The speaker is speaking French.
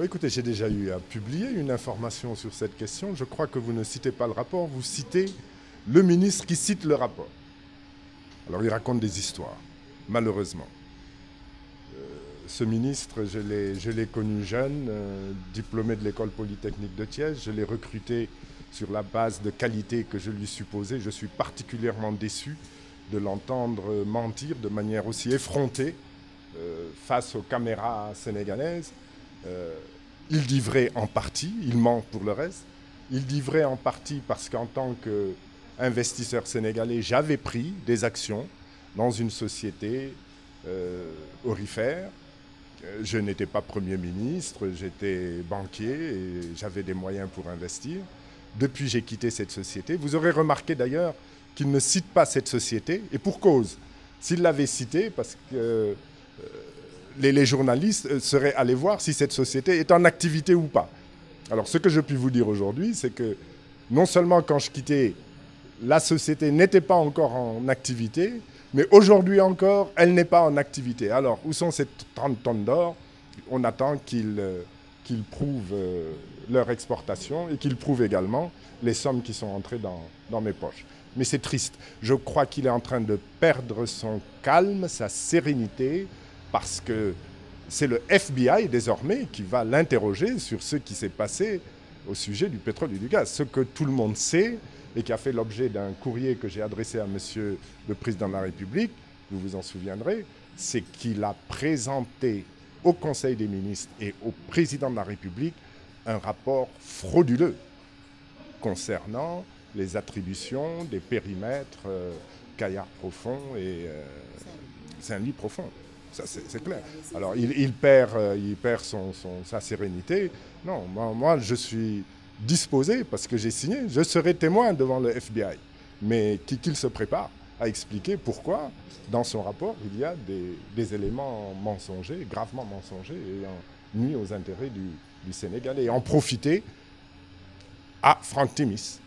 Bah, écoutez, j'ai déjà eu à publier une information sur cette question. Je crois que vous ne citez pas le rapport, vous citez le ministre qui cite le rapport. Alors il raconte des histoires, malheureusement. Ce ministre, je l'ai connu jeune, diplômé de l'école polytechnique de Thiès. Je l'ai recruté sur la base de qualité que je lui supposais. Je suis particulièrement déçu de l'entendre mentir de manière aussi effrontée face aux caméras sénégalaises. Il dit vrai en partie, il ment pour le reste. Il dit vrai en partie parce qu'en tant qu'investisseur sénégalais, j'avais pris des actions dans une société aurifère. Je n'étais pas Premier ministre, j'étais banquier et j'avais des moyens pour investir. Depuis, j'ai quitté cette société. Vous aurez remarqué d'ailleurs qu'il ne cite pas cette société, et pour cause. S'il l'avait citée, parce que les journalistes seraient allés voir si cette société est en activité ou pas. Alors, ce que je puis vous dire aujourd'hui, c'est que non seulement quand je quittais, la société n'était pas encore en activité, mais aujourd'hui encore, elle n'est pas en activité. Alors, où sont ces 30 tonnes d'or? On attend qu'ils prouvent leur exportation et qu'ils prouvent également les sommes qui sont entrées dans mes poches. Mais c'est triste. Je crois qu'il est en train de perdre son calme, sa sérénité, parce que c'est le FBI désormais qui va l'interroger sur ce qui s'est passé au sujet du pétrole et du gaz. Ce que tout le monde sait et qui a fait l'objet d'un courrier que j'ai adressé à Monsieur le Président de la République, vous vous en souviendrez, c'est qu'il a présenté au Conseil des ministres et au Président de la République un rapport frauduleux concernant les attributions des périmètres Caillard profond et Saint-Louis profond. Ça, c'est clair. Alors, il perd sa sérénité. Non, moi, je suis disposé, parce que j'ai signé, je serai témoin devant le FBI. Mais qu'il se prépare à expliquer pourquoi, dans son rapport, il y a des éléments mensongers, gravement mensongers, ayant nuit aux intérêts du Sénégal. Et en profiter à Franck Timis.